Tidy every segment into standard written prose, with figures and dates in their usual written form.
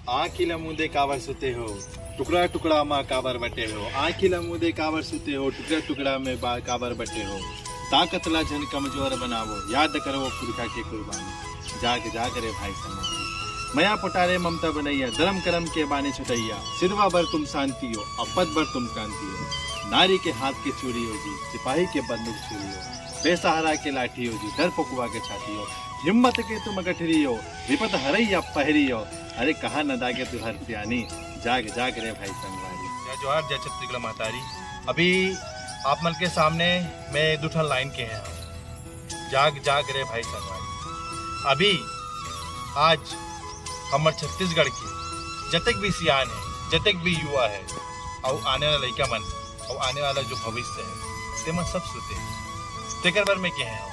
आखिला मुदे कावर सुते हो, टुकड़ा टुकड़ा माँ काबर बटे हो। आखिला मुदे कावर सुते हो, टुकड़ा टुकड़ा में काबर बटे हो। ताकतला जन कमजोर बनावो, याद करो पुरखा के कुर्बानी। जाग जाग रे भाई समानी, मया पुटारे ममता बनैया, धर्म करम के बाने छुटैया। सिरवा बर तुम शांति हो, अपद बर तुम क्रांति हो। नारी के हाथ के चूड़ी हो जी, सिपाही के बंदूक छुरी हो। बेसहारा के लाठी हो जी, डर पकुआ के छाती हो। हिम्मत के तुम गठरी हो, विपत हरैया पहरी हो। अरे कहाँ न दागे तू हर सियानी, जाग जाग रे भाई संगवारी। जय जोहार, जय छत्तीसगढ़ महतारी। अभी आप मन के सामने मैं दूठन लाइन के हैं, जाग जाग रे भाई संगवारी। अभी आज हमार छत्तीसगढ़ के जतक भी सियान है, जतक भी युवा है, और आने वाला लड़का मन और आने वाला जो भविष्य है, ते मन सब सुते हैं। तेकर बर में कहे हो,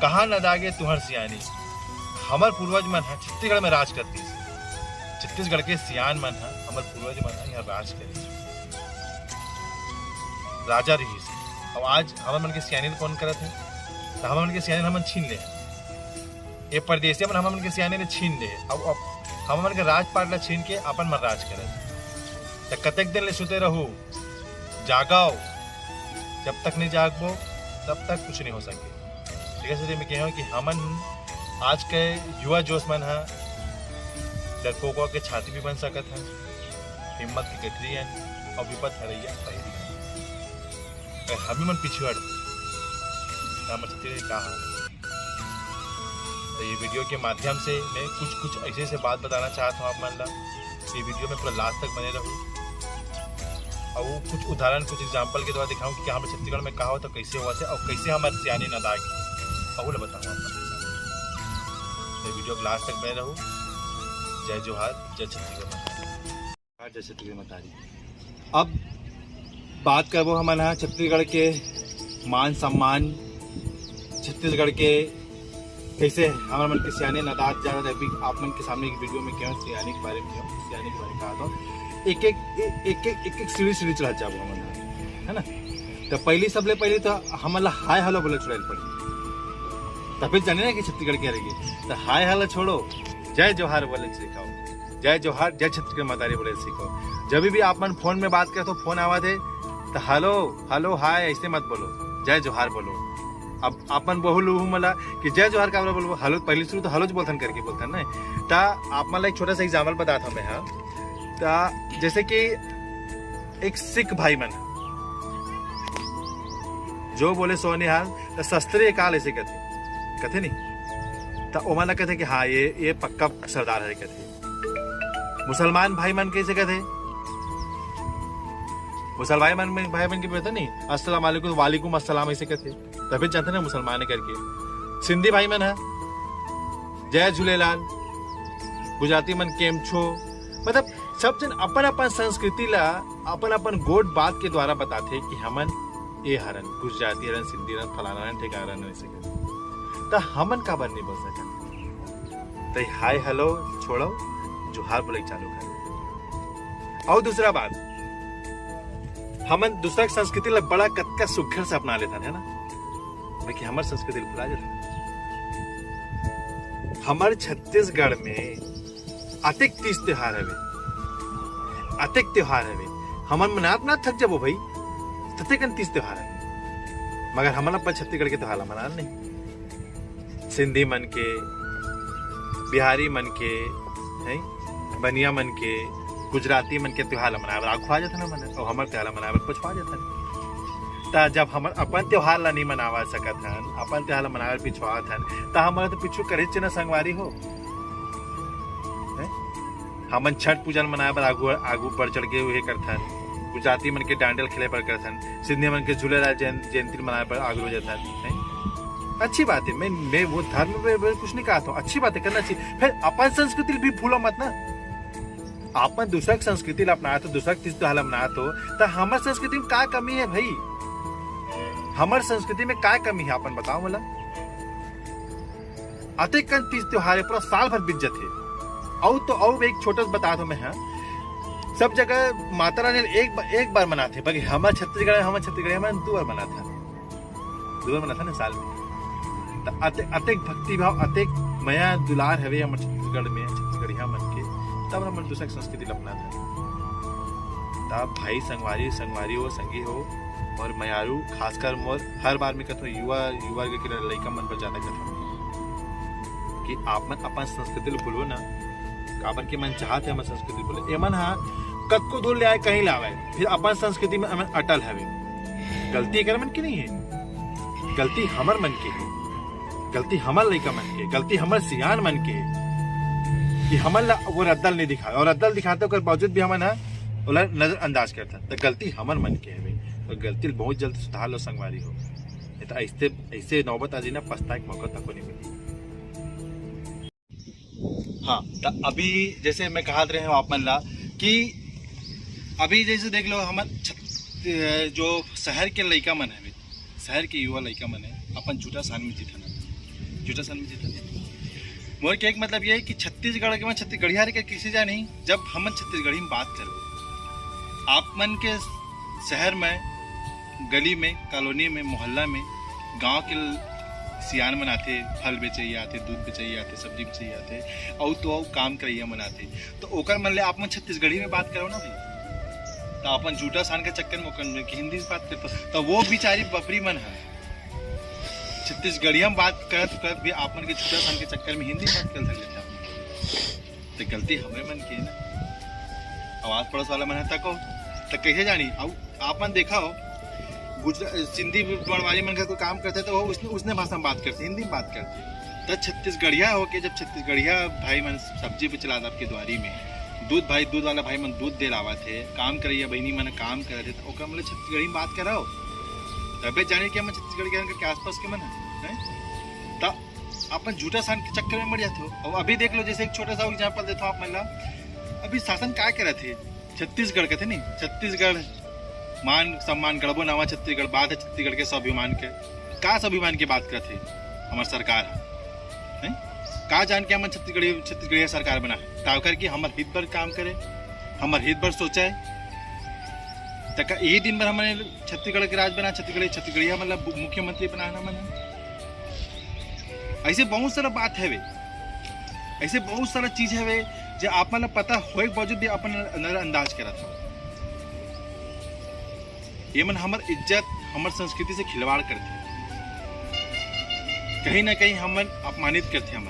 कहाँ न दागे तुहर सियानी। हमार पूर्वज मन है छत्तीसगढ़ में राज करती है। छत्तीसगढ़ के सियान मन है, हमार पूर्वज मन है यहाँ राज करे, राजा रही से। और आज हमार मन के सियानी कौन करत है? तो हमार मन के सियानी हमन छीन ले, ये परदेसी मन हमार मन के सियानी ने छीन ले। अब हमार मन के राजपाट ला छीन के अपन मन राज करत। तो कतेक दिन ले सुते रहू, जागाओ। जब तक नहीं जागबो तब तक कुछ नहीं हो सके। ठीक है, मैं कह कि हमन आज के युवा जोश मन है डरपोकों के छाती भी बन सकत है, हिम्मत की गठरी है और विपत हरैया पहरी है। हमी मन पीछे हट कहा। तो ये वीडियो के माध्यम से मैं कुछ ऐसे से बात बताना चाहता हूँ आप मन ला। ये वीडियो में पूरा लास्ट तक बने रहूँ और वो कुछ उदाहरण, कुछ एग्जाम्पल के द्वारा दिखाऊँ कि हमारे छत्तीसगढ़ में कहा हो तो कैसे हुआ थे और कैसे हमारे सियानी न दागी और बताऊँ आप। ये वीडियो के लास्ट तक बने रहूँ। जय जोहार, जय छत्तीसगढ़ महतारी। जय छत्तीसगढ़ महतारी। अब बात करबो हमन हा छत्तीसगढ़ के मान सम्मान, छत्तीसगढ़ के कैसे हमारे मन के सियाने नदात जा रहे। अभी आप मन के सामने एक वीडियो में क्यों सियाने के बारे में सियाने के बारे में कहा था। एक सीढ़ी चढ़ा जाबो हमन, है ना। तो पहली सबले पहले तो हमला हाय हेलो बोले छोड़े पड़ी, तभी जाने ना कि छत्तीसगढ़ के रहेगी। तो हाय हेलो छोड़ो, जय जोहार बोले सीखाओ। जय जोहार, जय छत्तीसगढ़ महतारी बोले सीखो। जब भी आप मन फोन में बात करे तो फोन आवा थे तो हेलो हेलो हाय ऐसे मत बोलो, जय जोहार बोलो। अब अपन बोलू मला कि जय जोहार का बोलो, हेलो पहले शुरू तो हेलो बोलथन करके बोलथन ना। तो आप मला एक छोटा सा एग्जाम्पल बताता हूँ मैं। हाँ, तो जैसे कि एक सिख भाई मन जो बोले सोनिहाल तो शस्त्रीय काल ऐसे कहते नहीं। तो ओमन कहते कि हाँ ये पक्का सरदार है कहते। मुसलमान भाई मन कैसे कहते? मुसलमान भाई मन की पता नहीं, अस्सलाम वालेकुम, वालेकुम अस्सलाम ऐसे कहते, तभी जानते ना मुसलमान करके। सिंधी भाई मन है जय झूलेलाल, गुजराती मन केम छो। मतलब सब जन अपन अपन संस्कृति ला अपन अपन गोड बात के द्वारा बताते कि हमन ये हरन, गुजराती हरन, सिंधी हरन, फलाना हरन, ठेकाना हरन ऐसे कहते। तो हमन का बर नहीं बोल सकते। तो हाय हेलो छोड़ो, जोहार बोले चालू करो। और दूसरा बात, हमन दूसरा संस्कृति ला बड़ा कतका सुखर से अपना लेता है ना, लेकिन हमारे संस्कृति भुला जाता। हमारे छत्तीसगढ़ में अतेक तीज त्योहार है, अतेक त्योहार है। हमन मनात ना थक जाबो भाई, ततेकन तीज त्योहार है, मगर हमन अपन छत्तीसगढ़ के त्योहार मना नहीं। सिंधी मन के, बिहारी मन के, बनिया मन के, गुजराती मन के त्योहार मनाए आखुआ जाता ना मन, और हमारे त्योहार मनाए पछुआ जाता। तो जब हम अपन त्योहार ला नहीं मनावा सकत हन, अपन त्योहार मनावे पिछुआत हन, तो हमारा तो पिछू करे न संगवारी हो। हमन छठ पूजन मनाए बर आगू बढ़ चढ़ के उहे करथन। गुजराती मन के डांडल खेले पर करथन, सिंधी मन के झूलेलाल जयंती मनाए पर आगू जाथन। अच्छी बात है, मैं वो धर्म पे कुछ नहीं कहता हूँ, अच्छी बात है, करना चाहिए। फिर अपन संस्कृति भी भूलो मत ना। अपन दूसरा संस्कृति ला अपना तो दूसरा तीज त्योहार मना तो हमारे संस्कृति में क्या कमी है भाई? हमारे संस्कृति में क्या कमी है अपन बताओ मला। अतेक तीज त्योहार पूरा साल भर बीत जाते। और एक छोटा सा बता दो मैं, हाँ, सब जगह माता रानी एक बार मनाते, बाकी हमारे छत्तीसगढ़ में 2 बार मना था ना साल में। तो अतेक भक्ति भाव, अतेक मया दुलार हवे हमारे छत्तीसगढ़ में, छत्तीसगढ़िया मन के, तब हमन दूसरा संस्कृति अपना था। तब भाई संगवारी संगवारी हो संगी हो और मयारू खासकर मोर हर बार में कथो युवा के लड़का मन पर ज्यादा कथो कि आप मन अपन संस्कृति भूलो ना, काबर के मन चाहते हमन संस्कृति बोले एमन हा कतको दूर ले आए कहीं लावे फिर अपन संस्कृति में अमन अटल हवे। गलती कर मन की नहीं है, गलती हमर मन के है, गलती हमर लड़का मन के, गलती हमर सियान मन के कि हमन ला वो रद्दल नहीं दिखा और रद्दल दिखाते ओकर बावजूद भी हमन ओला नजरअंदाज करता। तो गलती हमर मन के है और गलती बहुत जल्द सुधार लो संगवारी हो, तो ऐसे नौबत आजी ना पछताए के मौका तक नहीं मिली। हाँ, तो अभी जैसे मैं कहा रहे हैं आप मन ला कि अभी जैसे देख लो हम जो शहर के लड़का मन है, शहर के युवा लड़का मन है अपन झूठा सान में जीतना मोर के एक मतलब ये है कि छत्तीसगढ़ के छत्तीसगढ़िया के किसी जा नहीं। जब हम छत्तीसगढ़ी में बात करो आप मन के शहर में गली में कॉलोनी में मोहल्ला में गांव के सियान मनाते, फल बेचैया आते, दूध बेचैया आते, सब्जी बेचैया आते और तो काम करैया मनाते, तो ओकर मन ले आप मन छत्तीसगढ़ी में बात करो ना भाई, तो अपन झूठा सान के चक्कर में हिंदी में बात करते तो वो बेचारी बपरी मन है छत्तीसगढ़िया में बात करत भी आप मन के झूठा सान के चक्कर में हिंदी में बात कर सकते। तो गलती हमें मन की है ना, आवाज पड़ोस वाला मन है तको तो कैसे जानी। अब आप मन देखा हो सिंधी बड़वारी मन का कोई काम करते तो वो उसने भाषा में बात करते, हिंदी में बात करते। तो छत्तीसगढ़िया हो के जब छत्तीसगढ़िया भाई मन सब्जी बेचला आपके द्वारी में, दूध वाला भाई मन दूध दे लावा थे, काम करिए बहनी मन काम कर थे, तो ओकर मतलब छत्तीसगढ़ी में बात कराओ तबे जाने के हम छत्तीसगढ़ के आसपास के मन है। तो अपन झूठा सान के चक्कर में मर जाते हो। और अभी देख लो जैसे एक छोटा सा एग्जाम्पल देता हूँ आप मन ला, अभी शासन क्या करे थे छत्तीसगढ़ के थे नहीं, छत्तीसगढ़ मान सम्मान गढ़बो नावा छत्तीसगढ़ बात है, छत्तीसगढ़ के स्वाभिमान के का स्वाभिमान की बात करते हमार सरकार है का जान के हम छत्तीसगढ़ी सरकार बना ताकर की हमार हित पर काम करे, हमार हित पर सोचा है। तक यही दिन भर हमने छत्तीसगढ़ के राज बना, छत्तीसगढ़िया मतलब मुख्यमंत्री बनाना मना। ऐसे बहुत सारा बात है वे, ऐसे बहुत सारा चीज है वे जो आप मतलब पता होए के बावजूद भी अपन नजरअंदाज करा था। ये मन हमार इज्जत हमार संस्कृति से खिलवाड़ करते, कहीं ना कहीं हम अपमानित करते। हम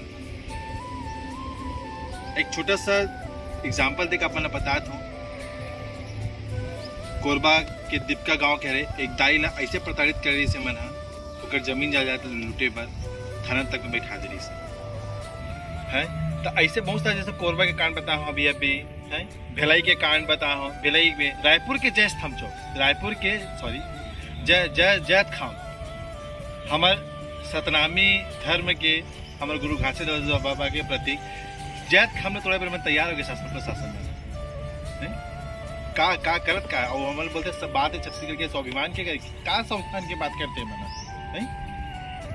एक छोटा सा एग्जाम्पल देकर अपन बताता हूँ। कोरबा के दीपका गांव कह रहे एक दाई ला ऐसे प्रताड़ित कर रही से मना ओकर जमीन जायदाद लूटे पर थाना तक में बैठा दे रही से है। तो ऐसे बहुत सारे जैसे कोरबा के कांड बता हूँ अभी है, भिलाई के कांड बता हूँ, भिलाई में रायपुर के जय स्तंभ चौक, रायपुर के जैत खाम हमार सतनामी धर्म के हमारे गुरु घासीदास बाबा के प्रतीक जैत खाम ने थोड़ा पर मैं तैयार हो गया शासन प्रशासन में का करत का और हम बोलते सब बात है छत्तीसगढ़ के स्वाभिमान के का स्वाभिमान की बात करते हैं मना नहीं।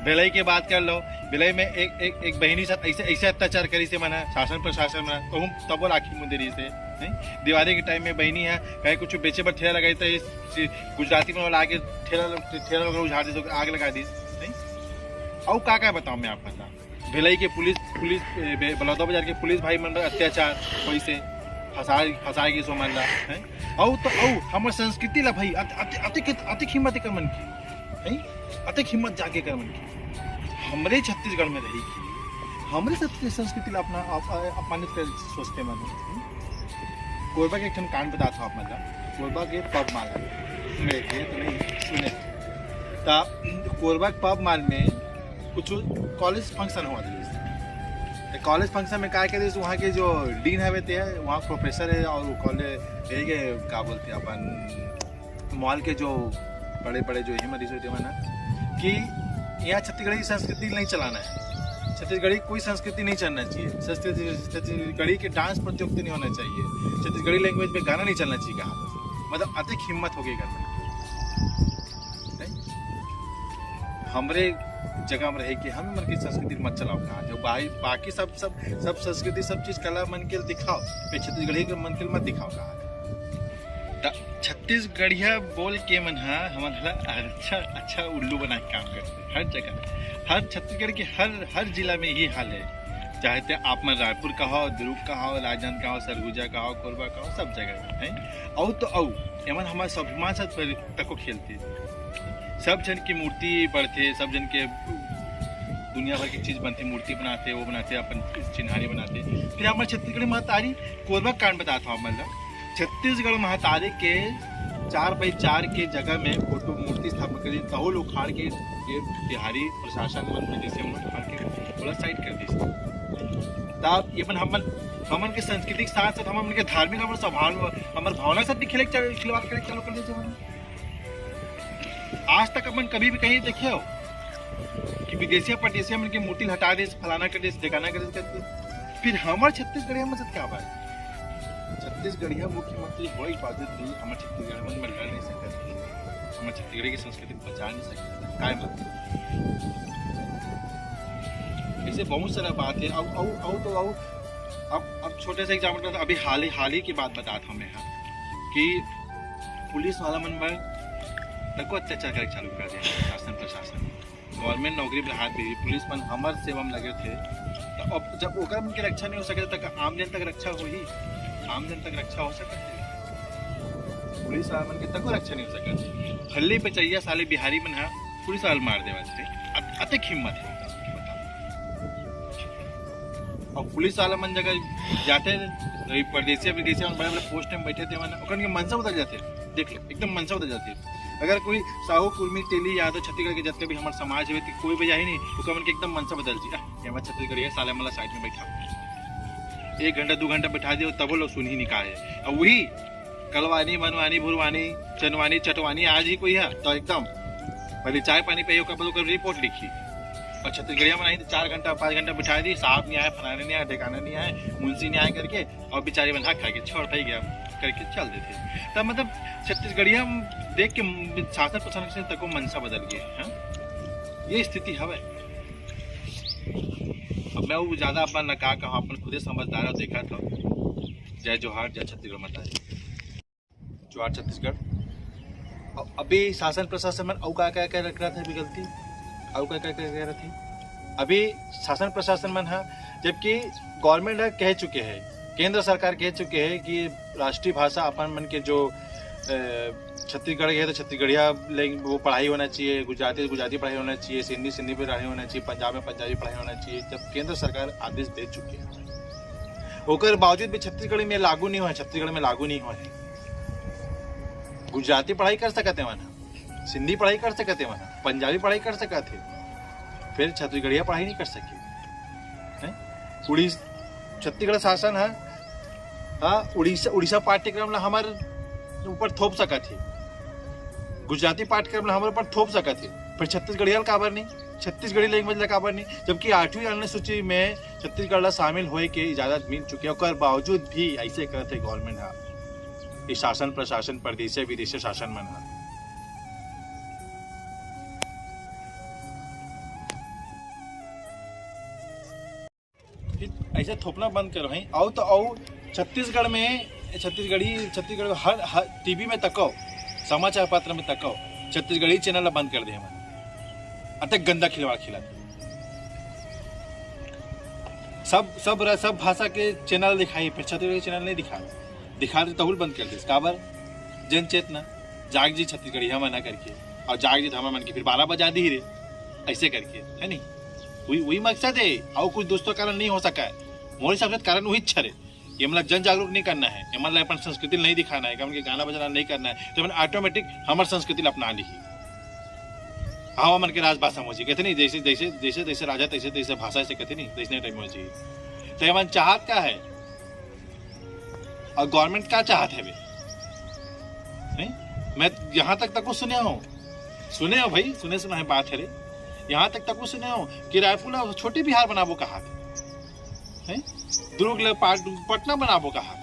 भिलाई की बात कर लो, भिलाई में एक बहनी साथ ऐसे अत्याचार करी से मना शासन प्रशासन मना तो हम तब राखी मुंदेरी से नहीं। दिवाली के टाइम में बहनी है कहीं कुछ बेचे पर ठेला लगाई तो गुजराती में वाला आके ठेला उझाड़ दी तो आग लगा दी नहीं। और का बताऊँ मैं आप बता भिलाई के पुलिस बलौदा बाजार के पुलिस भाई मन अत्याचार वैसे फंसाए की सो मन है। और तो हमारे संस्कृति ला भाई अतिक हिम्मत कर मन की है, अतिक हिम्मत जाके कर मन की हमरे छत्तीसगढ़ में रही की हमरे संस्कृति ला अपना अपमानित कर सोचते मन। कोरबा के एक कांड बताता हूँ आप मतलब कोरबा के पब माल में तो नहीं सुने था कोरबा के पब माल में कुछ कॉलेज फंक्शन हुआ था। कॉलेज फंक्शन में क्या कहते वहाँ के जो डीन है वे वहाँ प्रोफेसर है और कॉलेज यही के क्या बोलते हैं अपन मॉल के जो बड़े बड़े जो यही मरीज होते हैं ना कि यहाँ छत्तीसगढ़ी संस्कृति नहीं चलाना है, छत्तीसगढ़ी कोई संस्कृति नहीं चलना चाहिए, छत्तीसगढ़ी के डांस प्रतियोगिता नहीं होना चाहिए, छत्तीसगढ़ी लैंग्वेज में गाना नहीं चलना चाहिए कहा मतलब अधिक हिम्मत हो गई करने हमरे जगह में रहे कि हम मन की संस्कृति मत चलाओ कहा जो बाकी सब संस्कृति सब चीज कला मन के दिखाओ फिर छत्तीसगढ़ी के मन के मत दिखाओ कहा। छत्तीसगढ़िया बोल के मन हमारा अच्छा उल्लू बना के काम करते हर जगह, हर छत्तीसगढ़ के हर जिला में यही हाल है। चाहते आप में रायपुर का हो, दुर्ग का हो, राजनांद का हो, सरगुजा का हो, कोरबा का हो, सब जगह है। औ तो औ एमन हमारे स्वाभिमान से तको खेलती, सब जन की मूर्ति बढ़ते, सब जन के दुनिया भर की चीज बनती, मूर्ति बनाते, वो बनाते, अपन चिन्हारी बनाते। फिर हमारे छत्तीसगढ़ महतारी कोरबा कांड बताता हूँ। मतलब छत्तीसगढ़ महतारी के 4x4 के जगह में फोटो मूर्ति स्थापना करी, तहो लोग उखाड़ के ये बिहारी प्रशासन मन जैसे हम उखाड़ के थोड़ा साइड कर दी। तब ये हमन के सांस्कृतिक साथ साथ हमन के धार्मिक हमर स्वभाव हमर भावना के साथ भी खिलवाड़ करे चालू कर देते हमन। आज तक अपन कभी भी कहीं देखे हो कि विदेशी परदेशी हमन की मूर्ति हटा दे, फलाना कर दे, ठिकाना कर दे। फिर हमर छत्तीसगढ़िया में क्या बात, छत्तीसगढ़िया मुख्यमंत्री हो इबादत नहीं, हमारे छत्तीसगढ़ में रह नहीं सकते, हमारे छत्तीसगढ़ की संस्कृति बचा नहीं सकते। काय मतलब ऐसे बहुत सारा बात है। अब छोटे से एग्जाम्पल, अभी हाल ही की बात बताता हूँ मैं यहाँ कि पुलिस वाला मन पर तको अत्याचार करके चालू कर दिया शासन प्रशासन। गवर्नमेंट नौकरी पर हाथ दे, पुलिस मन हमार सेवा में लगे थे। तो अब जब ओकर मन की रक्षा नहीं हो सके तक आम जन तक रक्षा हो ही, आम जन तक रक्षा हो सकती, पुलिस वाला मन के तको रक्षा नहीं हो सकती। हल्ले पे चाहिए साले बिहारी मन है पुलिस वाला मार दे वास्ते अतक हिम्मत है। और पुलिस वाला मन जगह जाते परदेसी विदेशी बड़े बड़े पोस्ट में बैठे थे, उनके मनसा बदल जाते, देख लो एकदम मनसा बदल जाती। अगर कोई साहू कुर्मी तेली यादव छत्तीसगढ़ के जितने भी हमारे समाज है कोई वजह ही नहीं, उसका मन के एकदम मनसा बदल जी हमारे छत्तीसगढ़ है साले मला साइड में बैठा 1 घंटा 2 घंटा बैठा दिए तब वो लोग सुन ही निकाले। और वही कलवानी मनवानी भुरवानी चनवानी चटवानी आज ही कोई है तो एकदम पहले चाय पानी पे रिपोर्ट लिखी, और छत्तीसगढ़िया में नहीं तो 4 घंटा 5 घंटा बिठा दी, साहब नहीं आए, फलाने नहीं आए, ठिकाना नहीं आए, मुंशी नहीं आए करके, और बेचारे बन हक खा के छोड़ ही गया करके चल देते। तब मतलब छत्तीसगढ़िया देख के शासन प्रशासन से तको मनसा बदल गए। ये स्थिति हवे। अब मैं वो ज्यादा अपन न कहा अपन खुदे समझदार देखा था। जय जोहार, जय छत्तीसगढ़ माता दी। जोहार छत्तीसगढ़। अभी शासन प्रशासन में क्या रख रहा था अभी गलती, और क्या कह रहा थी अभी शासन प्रशासन मन है, जबकि गवर्नमेंट कह चुके हैं, केंद्र सरकार कह चुके हैं कि राष्ट्रीय भाषा अपन मन के जो छत्तीसगढ़ है तो छत्तीसगढ़िया वो पढ़ाई होना चाहिए, गुजराती पढ़ाई होना चाहिए, सिंधी पढ़ाई होना चाहिए, पंजाब में पंजाबी पढ़ाई होना चाहिए। जब केंद्र सरकार आदेश दे चुके हैं, ओकर बावजूद भी छत्तीसगढ़ में लागू नहीं हुआ, छत्तीसगढ़ में लागू नहीं हुआ है। गुजराती पढ़ाई कर सकते वहाँ, सिंधी पढ़ाई कर सकते वहाँ, पंजाबी पढ़ाई कर सकते, फिर छत्तीसगढ़िया पढ़ाई नहीं कर सके। छत्तीसगढ़ शासन है उड़ीसा पाठ्यक्रम ला हमारे ऊपर थोप सका थे, गुजराती पाठ्यक्रम ला हमारे ऊपर थोप सका थे, फिर छत्तीसगढ़िया काबर नहीं, छत्तीसगढ़ी लैंग्वेज ला काबर नहीं, जबकि 8वीं अनुसूची में छत्तीसगढ़ ला शामिल होए के इजाजत मिल चुके और बावजूद भी ऐसे करते गवर्नमेंट है। ये शासन प्रशासन परदेशी विदेशी शासन मन है। ऐसे थोपना बंद करो है। आओ तो आओ छत्तीसगढ़ में छत्तीसगढ़ हर टीवी में तको, समाचार पत्र में तको छत्तीसगढ़ी चैनल बंद कर दे हमारे अतक गंदा खिलवाड़ खिला सब भाषा के चैनल दिखाई, फिर छत्तीसगढ़ी चैनल नहीं दिखा दे तहुल बंद कर दे। काबर जन चेतना जाग जी छत्तीसगढ़िया मना करके, और जाग जी हमारे मन की फिर 12 बजा दी रे ऐसे करके, है नहीं वही मकसद है। और कुछ दोस्तों कारण नहीं हो सका है, मोरे हिसाब से कारण वही इच्छा है। ये मतलब जन जागरूक नहीं करना है, ये मतलब अपन संस्कृति नहीं दिखाना है, उनके गाना बजाना नहीं करना है, तो ऑटोमेटिक हमारे संस्कृति अपना ली। हाँ मन के राजभाषा मोची कहते नहीं, जैसे जैसे जैसे जैसे राजा तैसे तैसे भाषा से कहते नहीं, जैसे टाइम मोची तो मन चाहत क्या है और गवर्नमेंट क्या चाहत है नहीं? मैं यहाँ तक सुने हो भाई, सुना है बात है रे, यहाँ तक सुने हो कि रायपुर छोटे बिहार बनाबो कहा है, दुर्ग पटना बनाबो कहा,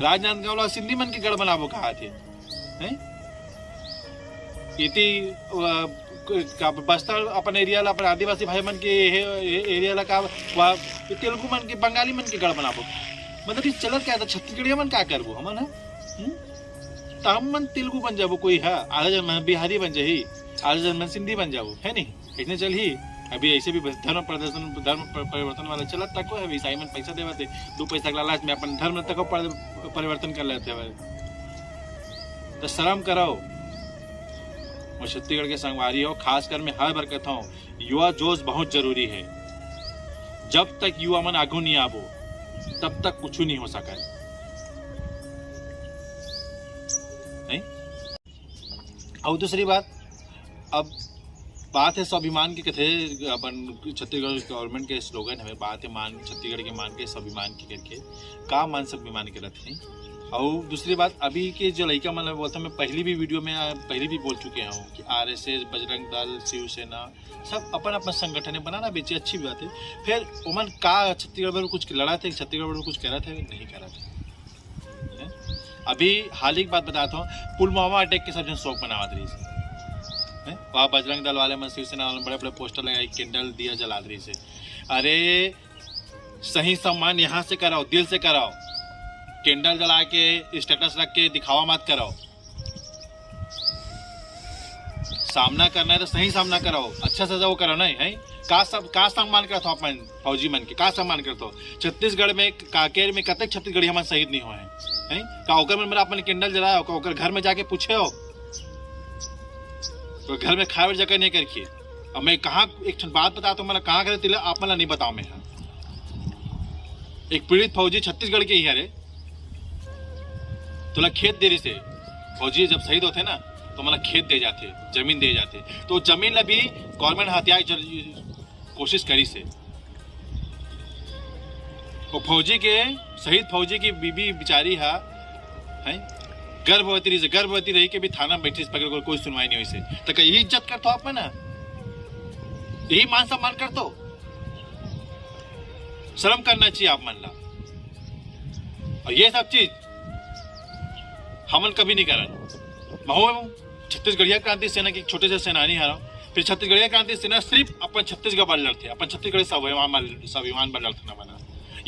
राजनांदगांव सिंधी मन के गढ़ बनाबो कहा थे, बस्तर अपन एरिया ला अपन आदिवासी भाई मन के एरिया ला का तेलुगु मन के बंगाली मन के गढ़ बनाबो। मतलब इस चलत क्या था, छत्तीसगढ़िया मन क्या करबो हमन है, हम मन तेलुगु बन जाबो, कोई है आधा जन बिहारी बन जाही, आधा जन सिंधी बन जाबो, है नहीं इतने चल ही अभी ऐसे भी धर्म परिवर्तन वाला चला तक है, ईसाई मन पैसा देवे थे, 2 पैसा के लालच में अपन धर्म तक परिवर्तन कर लेते हैं। तो शर्म करो। और छत्तीसगढ़ के संगवारी हो, खासकर मैं हर बार कहता हूँ, युवा जोश बहुत जरूरी है। जब तक युवा मन आगू नहीं आबो तब तक कुछ नहीं हो सका है, नहीं? और दूसरी बात, अब बात है स्वाभिमान की कथे, अपन छत्तीसगढ़ गवर्नमेंट के स्लोगन है, बात है मान छत्तीसगढ़ के मान के स्वाभिमान की करके का मान स्वाभिमान के रहते हैं। और दूसरी बात, अभी के जो लड़का मतलब बोलता, मैं पहली भी वीडियो में पहले भी बोल चुके हूँ कि RSS, बजरंग दल, शिवसेना सब अपन अपना संगठन बनाना बेचे, अच्छी बात है। फिर उमन का छत्तीसगढ़ में कुछ लड़ा थे, छत्तीसगढ़ में कुछ कह रहा था, नहीं कह रहा था। अभी हाल ही की बात बताता हूँ, पुलवामा अटैक के सब जन शोक मनावत रही से, वहाँ बजरंग दल वाले में, शिवसेना वाले बड़े बड़े पोस्टर लगाई, कैंडल दिया जला रही से। अरे सही सम्मान यहाँ से कराओ, दिल से कराओ, कैंडल जला के स्टेटस रख के दिखावा मत कराओ। सामना करना है तो सही सामना कराओ, अच्छा से वो करो, नहीं है का सम्मान करते हो अपन फौजी मन के, का सम्मान करते हो। छत्तीसगढ़ में कांकेर में कतक छत्तीसगढ़ी हमारे शहीद नहीं हुए हैं, का ओकर में मेरा अपन कैंडल जलाया, का ओकर घर में जाके पूछे हो, तो घर में खाए जगह नहीं करके। अब मैं कहाँ एक बात बताता हूँ, मैं कहाँ करे तिला आप मला नहीं बताओ। मैं एक पीड़ित फौजी छत्तीसगढ़ के ही है रे, तुला खेत दे रही से, फौजी जब शहीद होते ना तो मतलब खेत दे जाते, जमीन दे जाते, तो जमीन ला भी गवर्नमेंट हथियार कोशिश करी से। वो फौजी के शहीद फौजी की बीबी बेचारी है गर्भवती रही के भी थाना में बैठी, पकड़ कोई सुनवाई नहीं हुई से। तो यही इज्जत करते हो आप ना, यही मान सम्मान करते हो। शर्म करना चाहिए आप मन ला। और ये सब चीज हमन कभी नहीं करन। मैं छत्तीसगढ़िया क्रांति सेना की छोटे से सेनानी है, फिर छत्तीसगढ़िया क्रांति सेना सिर्फ अपन छत्तीसगढ़ बल लड़ते, अपन छत्तीसगढ़ स्वाभिमान बल लड़ते ना बना,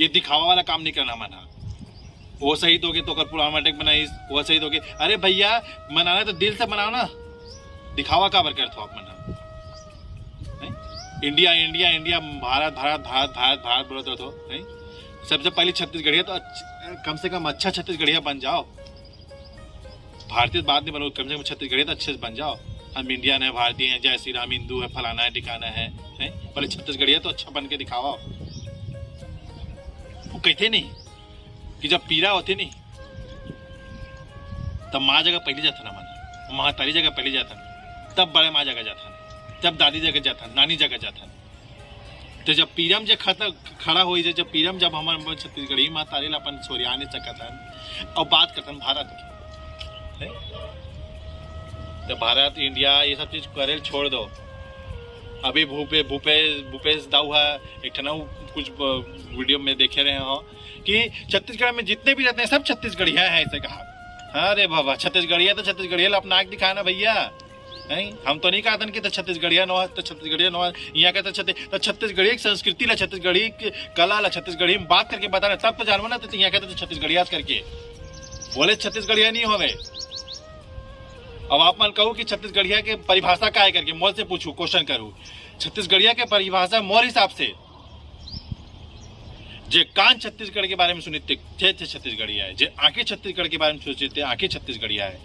ये दिखावा वाला काम नहीं करना मना। वो शहीद हो गए तो पुलवामा अटैक बनाई, वो शहीद हो गए, अरे भैया मनाना तो दिल से मनाओ ना, दिखावा का बर करते हो आप मना। India India India, Bharat Bharat Bharat Bharat Bharat बोलते हो, नहीं? सबसे पहले छत्तीसगढ़िया तो कम से कम अच्छा छत्तीसगढ़िया बन जाओ, भारतीय बात नहीं बनो, कम से कम छत्तीसगढ़िया तो अच्छे से बन जाओ। हम इंडियन है, भारतीय है, जय श्री राम, हिंदू है, फलाना है ठिकाना है, पहले छत्तीसगढ़िया तो अच्छा बन के दिखावा। वो कहते नहीं कि जब पीड़ा होती नहीं तब माँ जगह पहले जाता ना, मन महातारी जगह पहले जाता, तब बड़े माँ जगह जाता, तब दादी जगह जाता, नानी जगह जाता। तो जब पीरम जब खड़ा हो, जब पीरम जब हमारे छत्तीसगढ़ी माँ तारी अपन सोरिया नहीं सकता। और बात करता भारत की, तो भारत इंडिया ये सब चीज करेल छोड़ दो। अभी भूपेश दाऊ है एक कुछ वीडियो में देखे रहे हो कि छत्तीसगढ़ में जितने भी रहते हैं सब छत्तीसगढ़िया है, ऐसे कहा। अरे बाबा छत्तीसगढ़िया तो छत्तीसगढ़िया अपना आग दिखाना भैया, नहीं हम तो नहीं कहते कि तो छत्तीसगढ़िया नो, तो छत्तीसगढ़िया नो यहाँ का तो छत्तीसगढ़ी संस्कृति ला, छत्तीसगढ़ी कला ला, छत्तीसगढ़ी में बात करके बताना, तब तो जानवो ना। तो यहाँ कहते छत्तीसगढ़िया करके बोले छत्तीसगढ़िया नहीं होवे। अब आप मन कहूँ कि छत्तीसगढ़िया के परिभाषा का है करके मोर से पूछू, क्वेश्चन करूँ, छत्तीसगढ़िया के परिभाषा मोर हिसाब से जे कान छत्तीसगढ़ के बारे में सुनते थे छत्तीसगढ़िया है, जे आंखें छत्तीसगढ़ के बारे में सोचते आंखें छत्तीसगढ़िया है,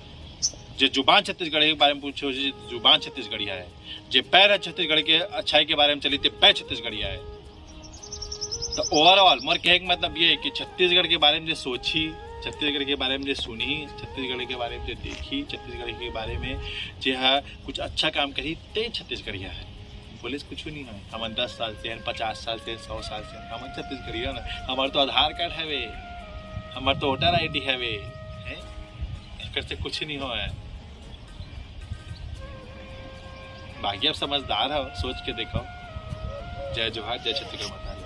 जे जुबान छत्तीसगढ़ के बारे में पूछो जुबान छत्तीसगढ़िया है, जे पैर है छत्तीसगढ़ के अच्छाई के बारे में चली थे पैर छत्तीसगढ़िया है। तो ओवरऑल मोर कहने का मतलब ये है कि छत्तीसगढ़ के बारे में जो सोची, छत्तीसगढ़ के बारे में जो सुनी, छत्तीसगढ़ के बारे में जो देखी, छत्तीसगढ़ के बारे में जो है कुछ अच्छा काम करी, ते छत्तीसगढ़िया है। पुलिस कुछ नहीं है, हम 10 साल से 50 साल से 100 साल से हम छत्तीसगढ़िया ना। हमारे तो आधार कार्ड है वे, हमारे तो वोटर ID है वे, से कुछ नहीं हो है। बाकी अब समझदार हो, सोच के देखो। जय जोहार, जय छत्तीसगढ़ माता।